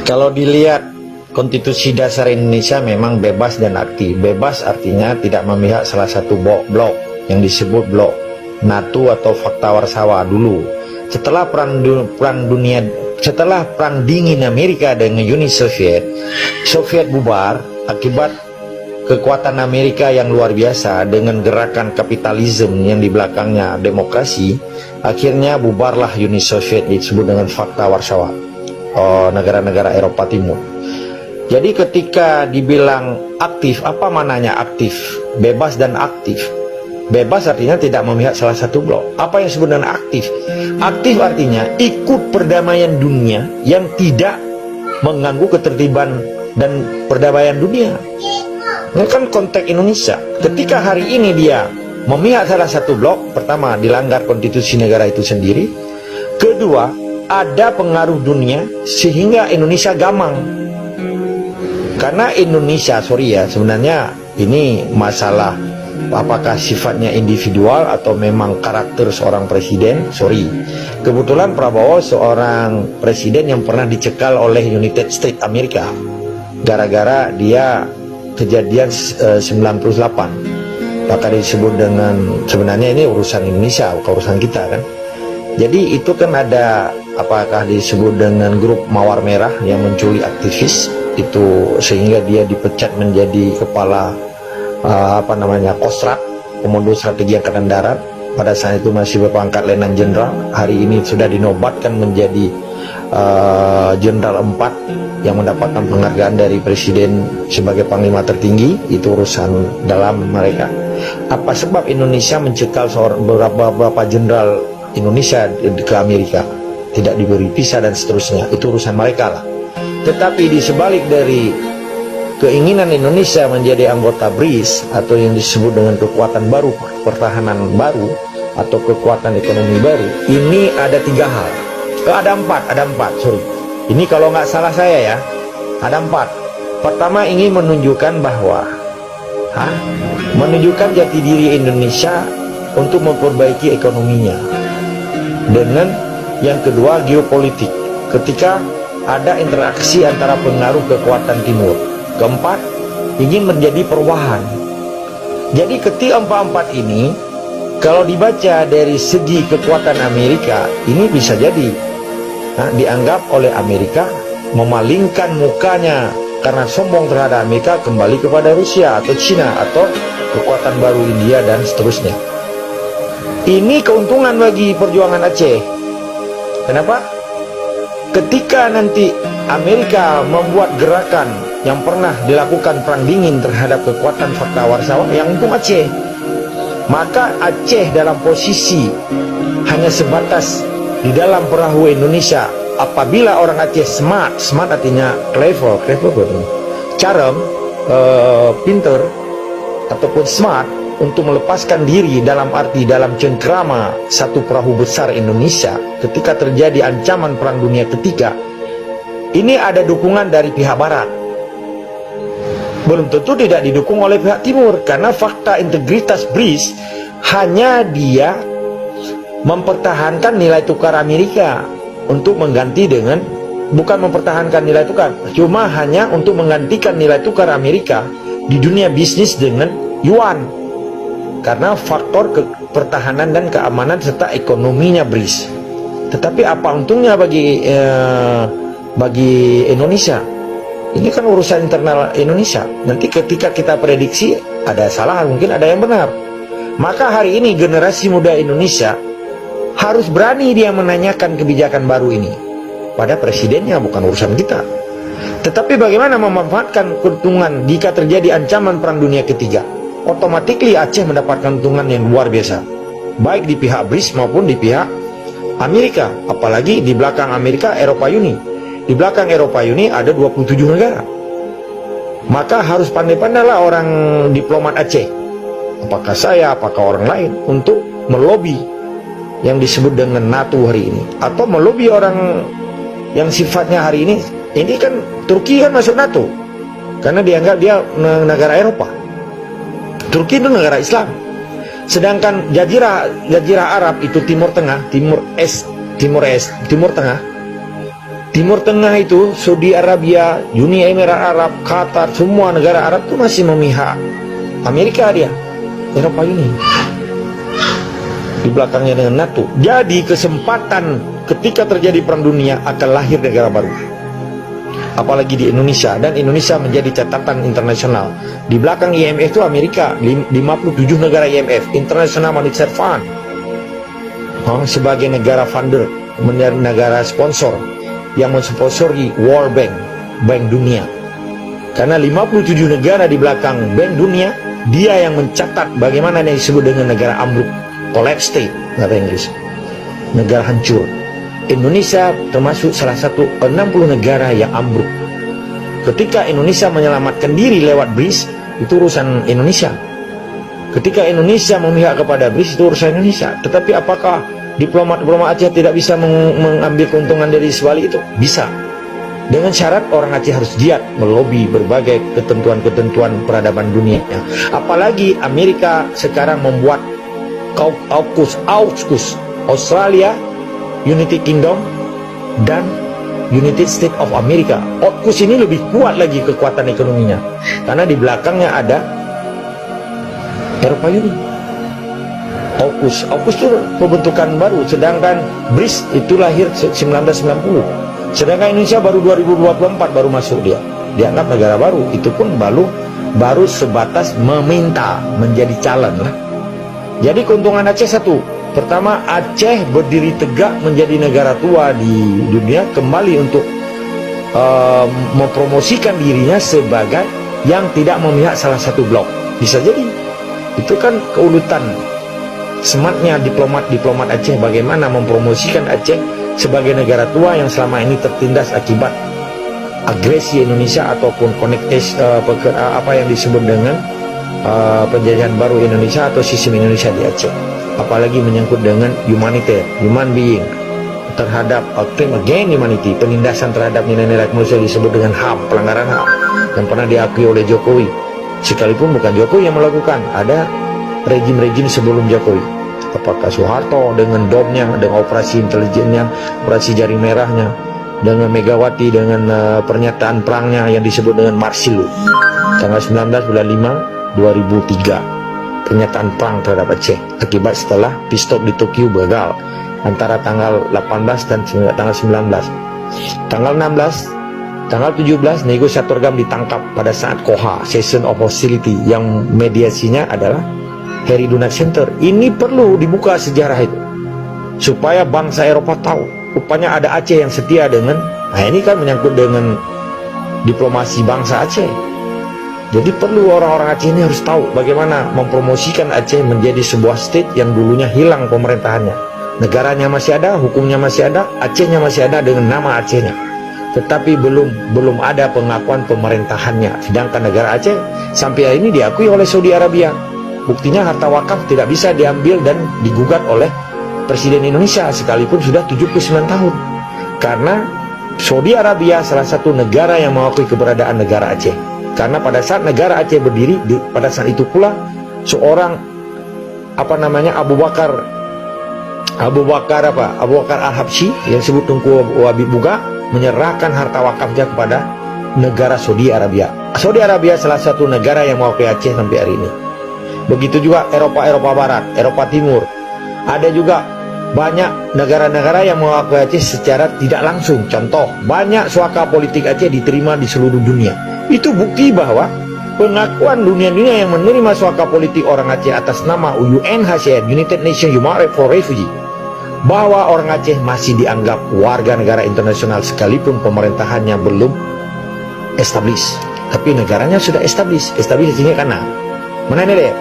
Kalau dilihat Konstitusi Dasar Indonesia memang bebas dan aktif. Bebas artinya tidak memihak salah satu blok yang disebut blok NATO atau Fakta Warsawa dulu. Setelah perang dingin Amerika dengan Uni Soviet, Soviet bubar akibat kekuatan Amerika yang luar biasa dengan gerakan kapitalisme yang di belakangnya demokrasi. Akhirnya bubarlah Uni Soviet, disebut dengan Fakta Warsawa, negara-negara Eropa Timur. Jadi ketika dibilang aktif, apa mananya aktif? Bebas dan aktif. Bebas artinya tidak memihak salah satu blok. Apa yang disebut dengan aktif? Aktif artinya ikut perdamaian dunia yang tidak mengganggu ketertiban dan perdamaian dunia. Ini kan konteks Indonesia. Ketika hari ini dia memihak salah satu blok, pertama dilanggar konstitusi negara itu sendiri. Kedua, ada pengaruh dunia sehingga Indonesia gamang. Karena Indonesia, sebenarnya ini masalah apakah sifatnya individual atau memang karakter seorang presiden. Kebetulan Prabowo seorang presiden yang pernah dicekal oleh United States Amerika gara-gara dia kejadian 98. Maka disebut dengan, sebenarnya ini urusan Indonesia, bukan urusan kita kan. Jadi itu kan ada apakah disebut dengan grup Mawar Merah yang menculik aktivis itu sehingga dia dipecat menjadi kepala Kostrad, Komando Strategi Angkatan Darat. Pada saat itu masih berpangkat Letnan Jenderal. Hari ini sudah dinobatkan menjadi Jenderal 4 yang mendapatkan penghargaan dari Presiden sebagai Panglima tertinggi. Itu urusan dalam mereka. Apa sebab Indonesia mencekal beberapa jenderal Indonesia ke Amerika, tidak diberi visa dan seterusnya? Itu urusan mereka lah. Tetapi di sebalik dari keinginan Indonesia menjadi anggota BRICS atau yang disebut dengan kekuatan baru, pertahanan baru atau kekuatan ekonomi baru, ini ada 3 hal. Ada empat. Ini kalau nggak salah saya ya, ada 4. Pertama, ingin menunjukkan bahwa menunjukkan jati diri Indonesia untuk memperbaiki ekonominya. Dengan yang kedua, geopolitik. Ketika ada interaksi antara pengaruh kekuatan timur. Keempat, ingin menjadi perubahan. Jadi ketika 4 ini, kalau dibaca dari segi kekuatan Amerika, ini bisa jadi dianggap oleh Amerika memalingkan mukanya karena sombong terhadap Amerika kembali kepada Rusia atau Cina atau kekuatan baru India dan seterusnya. Ini keuntungan bagi perjuangan Aceh. Kenapa? Ketika nanti Amerika membuat gerakan yang pernah dilakukan perang dingin terhadap kekuatan Fakta Warsawa, yang untung Aceh. Maka Aceh dalam posisi hanya sebatas di dalam perahu Indonesia. Apabila orang Aceh smart artinya clever, charm, pinter ataupun smart untuk melepaskan diri dalam arti dalam cengkrama satu perahu besar Indonesia ketika terjadi ancaman perang dunia ketiga, ini ada dukungan dari pihak barat. Belum tentu tidak didukung oleh pihak timur, karena fakta integritas BRICS hanya dia mempertahankan nilai tukar Amerika untuk mengganti dengan, bukan mempertahankan nilai tukar, cuma hanya untuk menggantikan nilai tukar Amerika di dunia bisnis dengan yuan. Karena faktor pertahanan dan keamanan serta ekonominya BRICS. Tetapi apa untungnya bagi Indonesia? Ini kan urusan internal Indonesia. Nanti ketika kita prediksi ada salah, mungkin ada yang benar. Maka hari ini generasi muda Indonesia harus berani dia menanyakan kebijakan baru ini pada presidennya, bukan urusan kita. Tetapi bagaimana memanfaatkan keuntungan jika terjadi ancaman perang dunia ketiga? Otomatikly Aceh mendapatkan keuntungan yang luar biasa, baik di pihak BRICS maupun di pihak Amerika. Apalagi di belakang Amerika Eropa Uni. Di belakang Eropa Uni ada 27 negara. Maka harus pandai-pandailah orang diplomat Aceh, apakah saya, apakah orang lain, untuk melobi yang disebut dengan NATO hari ini, atau melobi orang yang sifatnya hari ini kan Turki kan masuk NATO karena dianggap dia negara Eropa. Turki itu negara Islam. Sedangkan jazirah Arab itu Timur Tengah, Timur Tengah Timur Tengah itu, Saudi Arabia, Uni Emirat Arab, Qatar, semua negara Arab itu masih memihak Amerika dia, Eropa ini. Di belakangnya dengan NATO. Jadi kesempatan ketika terjadi perang dunia akan lahir negara baru. Apalagi di Indonesia, dan Indonesia menjadi catatan internasional. Di belakang IMF itu Amerika, 57 negara IMF, International Monetary Fund, sebagai negara funder, menjadi negara sponsor yang mensponsori World Bank, Bank Dunia. Karena 57 negara di belakang Bank Dunia, dia yang mencatat bagaimana yang disebut dengan negara ambruk, collapse state, kata Inggris, negara hancur. Indonesia termasuk salah satu 60 negara yang ambruk. Ketika Indonesia menyelamatkan diri lewat BRICS, itu urusan Indonesia. Ketika Indonesia memihak kepada BRICS, itu urusan Indonesia. Tetapi apakah diplomat Aceh tidak bisa mengambil keuntungan dari sebalik itu? Bisa. Dengan syarat orang Aceh harus giat melobi berbagai ketentuan-ketentuan peradaban dunia. Apalagi Amerika sekarang membuat AUKUS, Australia, United Kingdom, dan United States of America. AUKUS ini lebih kuat lagi kekuatan ekonominya, karena di belakangnya ada Eropa Uni. AUKUS itu pembentukan baru, sedangkan BRICS itu lahir 1990. Sedangkan Indonesia baru 2024 baru masuk dia. Dianggap negara baru, itu pun baru sebatas meminta menjadi calon lah. Jadi keuntungan Aceh satu. Pertama, Aceh berdiri tegak menjadi negara tua di dunia, kembali untuk mempromosikan dirinya sebagai yang tidak memihak salah satu blok. Bisa jadi. Itu kan keuletan sematnya diplomat Aceh, bagaimana mempromosikan Aceh sebagai negara tua yang selama ini tertindas akibat agresi Indonesia ataupun apa yang disebut dengan penjajahan baru Indonesia atau sistem Indonesia di Aceh. Apalagi menyangkut dengan human being, terhadap crime against humanity, penindasan terhadap nilai-nilai manusia disebut dengan HAM, pelanggaran HAM, yang pernah diakui oleh Jokowi. Sekalipun bukan Jokowi yang melakukan, ada rejim-rejim sebelum Jokowi. Apakah Soeharto dengan domnya, dengan operasi intelijennya, operasi jaring merahnya, dengan Megawati dengan pernyataan perangnya yang disebut dengan Marsilu, tanggal 19 bulan 5 2003. Pernyataan perang terhadap Aceh akibat setelah pistol di Tokyo gagal antara tanggal 18 dan tanggal 19. Tanggal 16, tanggal 17 negosiator GAM ditangkap pada saat KOHA, Session of Hostility, yang mediasinya adalah Harry Dunant Center. Ini perlu dibuka sejarah itu supaya bangsa Eropa tahu rupanya ada Aceh yang setia dengan, nah ini kan menyangkut dengan diplomasi bangsa Aceh. Jadi perlu orang-orang Aceh ini harus tahu bagaimana mempromosikan Aceh menjadi sebuah state yang dulunya hilang pemerintahannya. Negaranya masih ada, hukumnya masih ada, Acehnya masih ada dengan nama Acehnya. Tetapi belum ada pengakuan pemerintahannya. Sedangkan negara Aceh sampai hari ini diakui oleh Saudi Arabia. Buktinya harta wakaf tidak bisa diambil dan digugat oleh Presiden Indonesia sekalipun sudah 79 tahun. Karena Saudi Arabia salah satu negara yang mengakui keberadaan negara Aceh. Karena pada saat negara Aceh berdiri, pada saat itu pula seorang Abu Bakar Al-Habsyi yang disebut Tunku Wabib Buga menyerahkan harta wakafnya kepada negara Saudi Arabia. Saudi Arabia salah satu negara yang mengakui Aceh sampai hari ini. Begitu juga Eropa Barat, Eropa Timur. Ada juga banyak negara-negara yang mengakui Aceh secara tidak langsung. Contoh, banyak suaka politik Aceh diterima di seluruh dunia. Itu bukti bahwa pengakuan dunia-dunia yang menerima suaka politik orang Aceh atas nama UNHCR, United Nations Human Rights for Refugee, bahwa orang Aceh masih dianggap warga negara internasional sekalipun pemerintahannya belum established. Tapi negaranya sudah established. Establishingnya karena mana ini deh?